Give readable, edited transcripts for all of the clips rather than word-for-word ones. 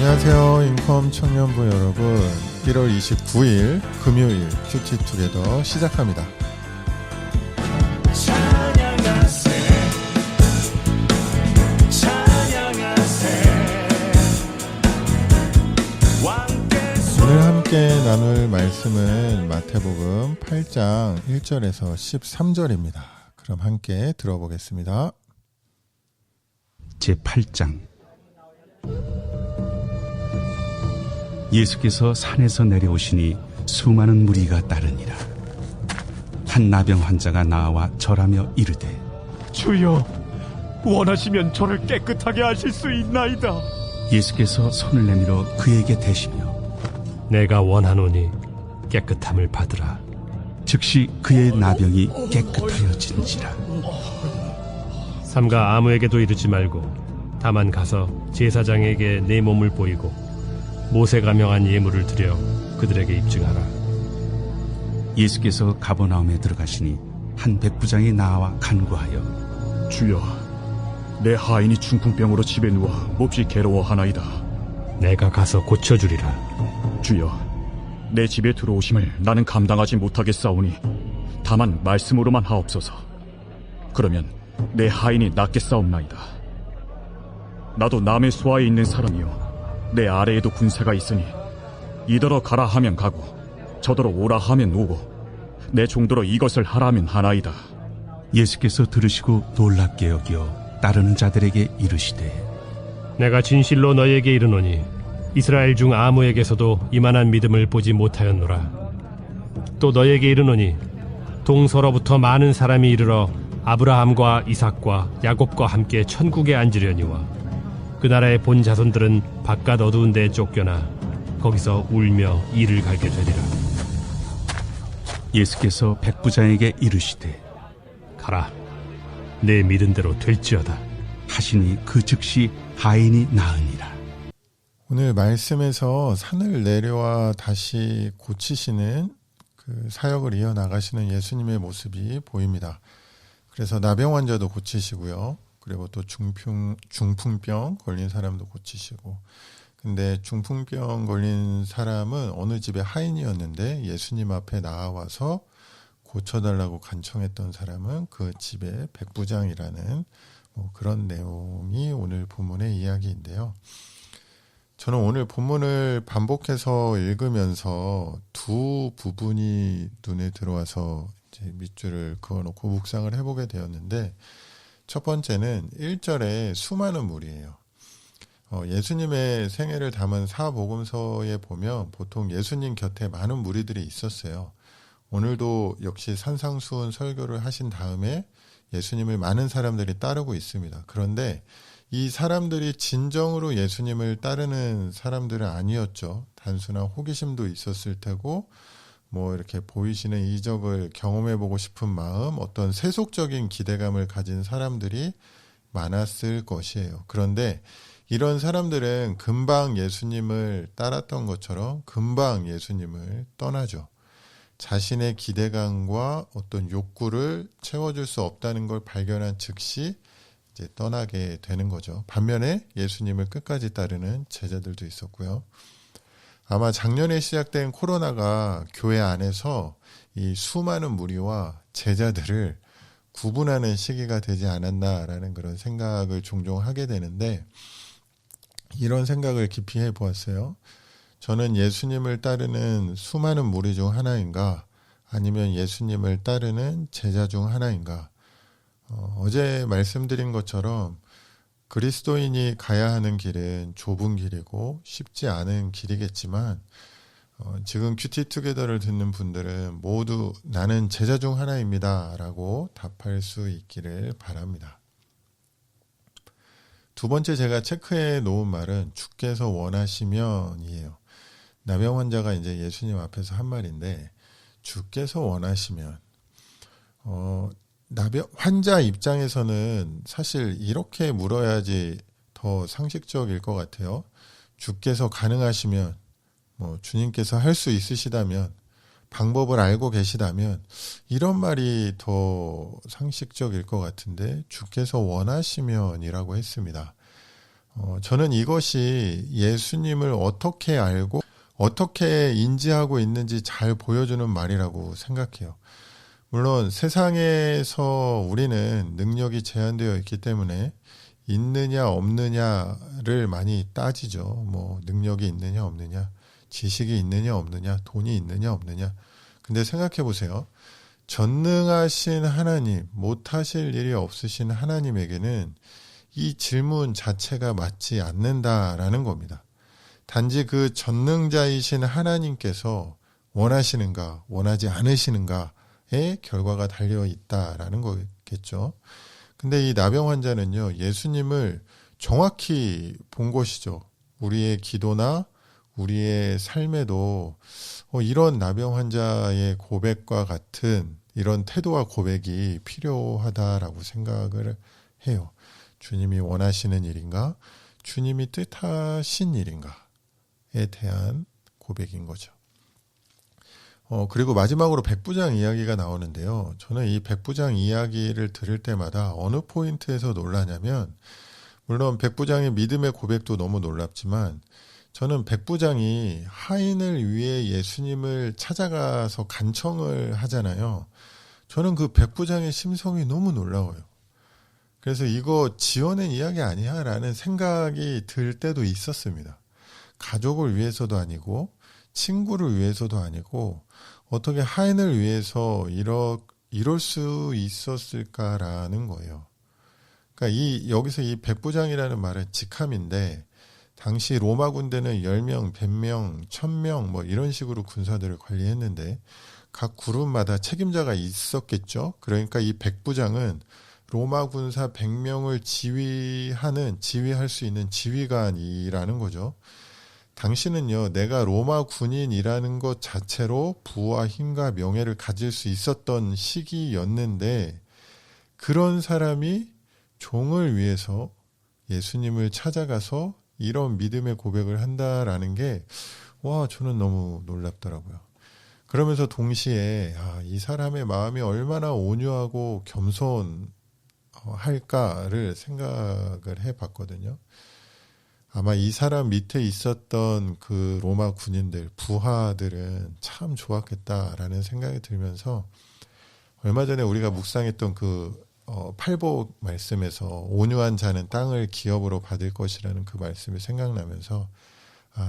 안녕하세요. 인컴 청년부 여러분. 1월 29일 금요일 큐티투게더 시작합니다. 오늘 함께 나눌 말씀은 마태복음 8장 1절에서 13절입니다. 그럼 함께 들어보겠습니다. 제8장 예수께서 산에서 내려오시니 수많은 무리가 따르니라. 한 나병 환자가 나와 절하며 이르되, 주여, 원하시면 저를 깨끗하게 하실 수 있나이다. 예수께서 손을 내밀어 그에게 대시며 내가 원하노니 깨끗함을 받으라. 즉시 그의 나병이 깨끗하여진지라. 삼가 아무에게도 이르지 말고 다만 가서 제사장에게 내 몸을 보이고 모세가 명한 예물을 드려 그들에게 입증하라. 예수께서 가버나움에 들어가시니 한 백부장이 나와 간구하여, 주여, 내 하인이 중풍병으로 집에 누워 몹시 괴로워하나이다. 내가 가서 고쳐주리라. 주여, 내 집에 들어오심을 나는 감당하지 못하겠사오니 다만 말씀으로만 하옵소서. 그러면 내 하인이 낫겠사옵나이다. 나도 남의 수하에 있는 사람이요, 내 아래에도 군사가 있으니 이더러 가라 하면 가고 저더러 오라 하면 오고 내 종더러 이것을 하라면 하나이다. 예수께서 들으시고 놀랍게 여겨 따르는 자들에게 이르시되, 내가 진실로 너희에게 이르노니 이스라엘 중 아무에게서도 이만한 믿음을 보지 못하였노라. 또 너희에게 이르노니 동서로부터 많은 사람이 이르러 아브라함과 이삭과 야곱과 함께 천국에 앉으려니와 그 나라의 본 자손들은 바깥 어두운 데에 쫓겨나 거기서 울며 이를 갈게 되리라. 예수께서 백부장에게 이르시되, 가라, 내 믿은 대로 될지어다 하시니 그 즉시 하인이 나으니라. 오늘 말씀에서 산을 내려와 다시 고치시는 그 사역을 이어나가시는 예수님의 모습이 보입니다. 그래서 나병 환자도 고치시고요. 그리고 또 중풍병 걸린 사람도 고치시고. 근데 중풍병 걸린 사람은 어느 집의 하인이었는데 예수님 앞에 나와서 고쳐달라고 간청했던 사람은 그 집의 백부장이라는 그런 내용이 오늘 본문의 이야기인데요. 저는 오늘 본문을 반복해서 읽으면서 두 부분이 눈에 들어와서 이제 밑줄을 그어놓고 묵상을 해보게 되었는데, 첫 번째는 1절에 수많은 무리예요. 예수님의 생애를 담은 사복음서에 보면 보통 예수님 곁에 많은 무리들이 있었어요. 오늘도 역시 산상수훈 설교를 하신 다음에 예수님을 많은 사람들이 따르고 있습니다. 그런데 이 사람들이 진정으로 예수님을 따르는 사람들은 아니었죠. 단순한 호기심도 있었을 테고, 이렇게 보이시는 이적을 경험해보고 싶은 마음, 어떤 세속적인 기대감을 가진 사람들이 많았을 것이에요. 그런데 이런 사람들은 금방 예수님을 따랐던 것처럼 금방 예수님을 떠나죠. 자신의 기대감과 어떤 욕구를 채워줄 수 없다는 걸 발견한 즉시 이제 떠나게 되는 거죠. 반면에 예수님을 끝까지 따르는 제자들도 있었고요. 아마 작년에 시작된 코로나가 교회 안에서 이 수많은 무리와 제자들을 구분하는 시기가 되지 않았나라는 그런 생각을 종종 하게 되는데, 이런 생각을 깊이 해보았어요. 저는 예수님을 따르는 수많은 무리 중 하나인가, 아니면 예수님을 따르는 제자 중 하나인가. 어제 말씀드린 것처럼 그리스도인이 가야 하는 길은 좁은 길이고 쉽지 않은 길이겠지만, 지금 큐티투게더를 듣는 분들은 모두 나는 제자 중 하나입니다 라고 답할 수 있기를 바랍니다. 두 번째 제가 체크해 놓은 말은 주께서 원하시면 이에요. 나병 환자가 이제 예수님 앞에서 한 말인데, 주께서 원하시면, 나병 환자 입장에서는 사실 이렇게 물어야지 더 상식적일 것 같아요. 주께서 가능하시면, 주님께서 할 수 있으시다면, 방법을 알고 계시다면, 이런 말이 더 상식적일 것 같은데 주께서 원하시면이라고 했습니다. 저는 이것이 예수님을 어떻게 알고 어떻게 인지하고 있는지 잘 보여주는 말이라고 생각해요. 물론 세상에서 우리는 능력이 제한되어 있기 때문에 있느냐 없느냐를 많이 따지죠. 뭐 능력이 있느냐 없느냐, 지식이 있느냐 없느냐, 돈이 있느냐 없느냐. 근데 생각해 보세요. 전능하신 하나님, 못하실 일이 없으신 하나님에게는 이 질문 자체가 맞지 않는다라는 겁니다. 단지 그 전능자이신 하나님께서 원하시는가, 원하지 않으시는가의 결과가 달려 있다라는 거겠죠. 근데 이 나병 환자는요, 예수님을 정확히 본 것이죠. 우리의 기도나 우리의 삶에도 이런 나병 환자의 고백과 같은 이런 태도와 고백이 필요하다라고 생각을 해요. 주님이 원하시는 일인가? 주님이 뜻하신 일인가?에 대한 고백인 거죠. 그리고 마지막으로 백부장 이야기가 나오는데요. 저는 이 백부장 이야기를 들을 때마다 어느 포인트에서 놀라냐면, 물론 백부장의 믿음의 고백도 너무 놀랍지만, 저는 백부장이 하인을 위해 예수님을 찾아가서 간청을 하잖아요. 저는 그 백부장의 심성이 너무 놀라워요. 그래서 이거 지어낸 이야기 아니야? 라는 생각이 들 때도 있었습니다. 가족을 위해서도 아니고 친구를 위해서도 아니고 어떻게 하인을 위해서 이럴 수 있었을까라는 거예요. 그러니까 여기서 이 백부장이라는 말은 직함인데, 당시 로마 군대는 10명, 100명, 1000명 뭐 이런 식으로 군사들을 관리했는데 각 그룹마다 책임자가 있었겠죠. 그러니까 이 백부장은 로마 군사 100명을 지휘할 수 있는 지휘관이라는 거죠. 당시는요, 내가 로마 군인이라는 것 자체로 부와 힘과 명예를 가질 수 있었던 시기였는데, 그런 사람이 종을 위해서 예수님을 찾아가서 이런 믿음의 고백을 한다라는 게, 저는 너무 놀랍더라고요. 그러면서 동시에 이 사람의 마음이 얼마나 온유하고 겸손할까를 생각을 해봤거든요. 아마 이 사람 밑에 있었던 그 로마 군인들, 부하들은 참 좋았겠다라는 생각이 들면서, 얼마 전에 우리가 묵상했던 그 팔복 말씀에서 온유한 자는 땅을 기업으로 받을 것이라는 그 말씀이 생각나면서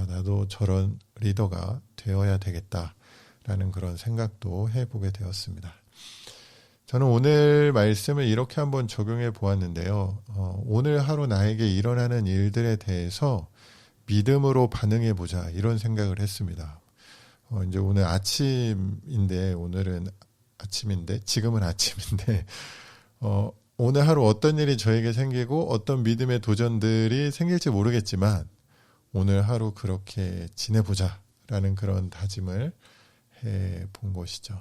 나도 저런 리더가 되어야 되겠다라는 그런 생각도 해보게 되었습니다. 저는 오늘 말씀을 이렇게 한번 적용해 보았는데요. 오늘 하루 나에게 일어나는 일들에 대해서 믿음으로 반응해 보자, 이런 생각을 했습니다. 이제 오늘 지금은 아침인데 오늘 하루 어떤 일이 저에게 생기고 어떤 믿음의 도전들이 생길지 모르겠지만 오늘 하루 그렇게 지내보자라는 그런 다짐을 해본 것이죠.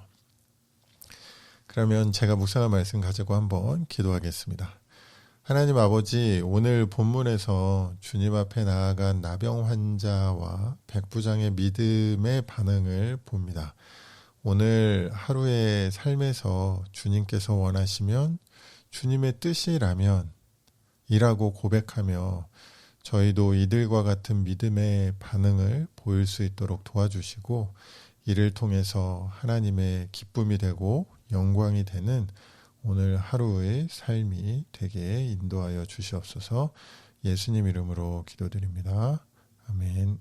그러면 제가 묵상한 말씀 가지고 한번 기도하겠습니다. 하나님 아버지, 오늘 본문에서 주님 앞에 나아간 나병 환자와 백부장의 믿음의 반응을 봅니다. 오늘 하루의 삶에서 주님께서 원하시면, 주님의 뜻이라면 이라고 고백하며 저희도 이들과 같은 믿음의 반응을 보일 수 있도록 도와주시고, 이를 통해서 하나님의 기쁨이 되고 영광이 되는 오늘 하루의 삶이 되게 인도하여 주시옵소서. 예수님 이름으로 기도드립니다. 아멘.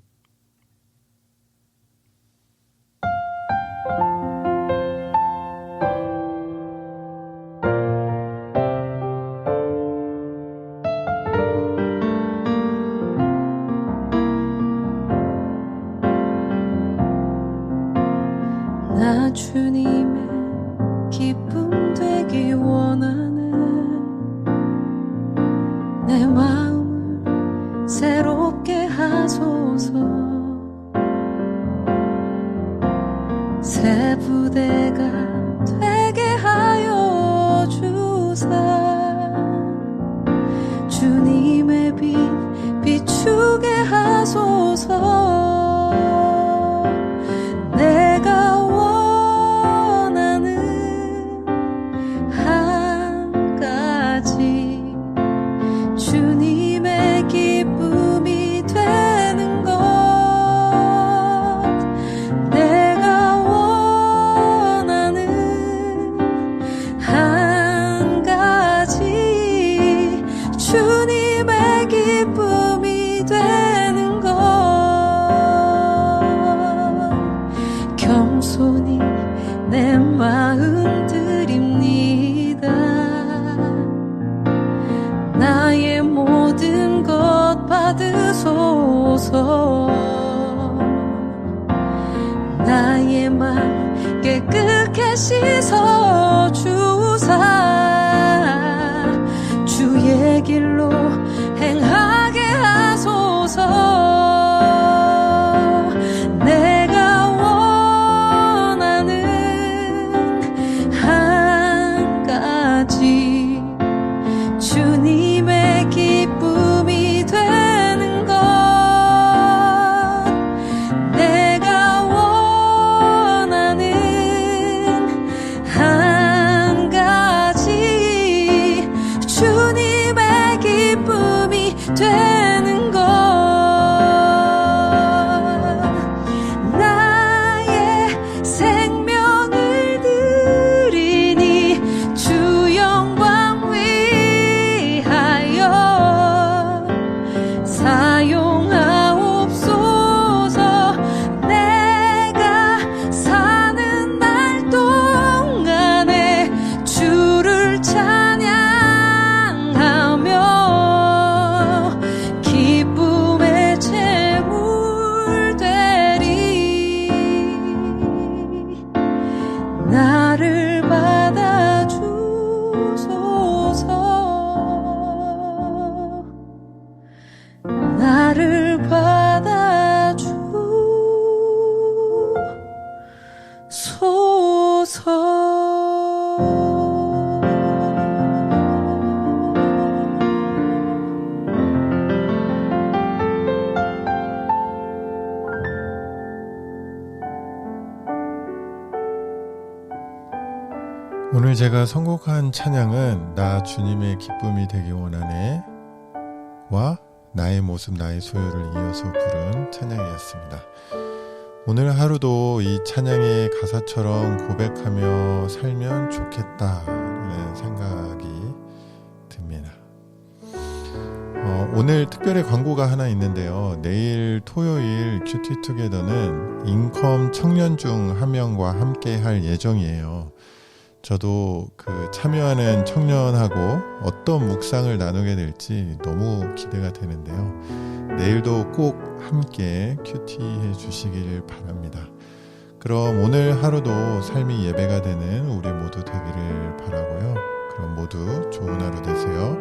나 주님의 기쁨 되기 원하네. 내 마음을 새롭게 하소서. 새 부대가 되게 하여 주사. 주님의 빛 비추게 하소서. 내가 원하는 한 가지, 주님의 기쁨 씻어 주사 주의 길로 행하게 하소서. 내가 원하는 한 가지 주님의 기쁨이 되는 것. 내가 원하는 한 가지 주님의 기쁨이 되는 것. 나의 생명을 드리니 주 영광 위하여 사용하옵소서. 내가 사는 날 동안에 주를 찬양하며 기쁨의 제물 되리. 나를 받아 주소서. 나를 받아 주소서. 오늘 제가 선곡한 찬양은 나 주님의 기쁨이 되기 원하네 와 나의 모습 나의 소유를 이어서 부른 찬양이었습니다. 오늘 하루도 이 찬양의 가사처럼 고백하며 살면 좋겠다는 생각이 듭니다. 오늘 특별히 광고가 하나 있는데요. 내일 토요일 큐티투게더는 인컴 청년 중 한 명과 함께 할 예정이에요. 저도 그 참여하는 청년하고 어떤 묵상을 나누게 될지 너무 기대가 되는데요. 내일도 꼭 함께 큐티해 주시길 바랍니다. 그럼 오늘 하루도 삶이 예배가 되는 우리 모두 되기를 바라고요. 그럼 모두 좋은 하루 되세요.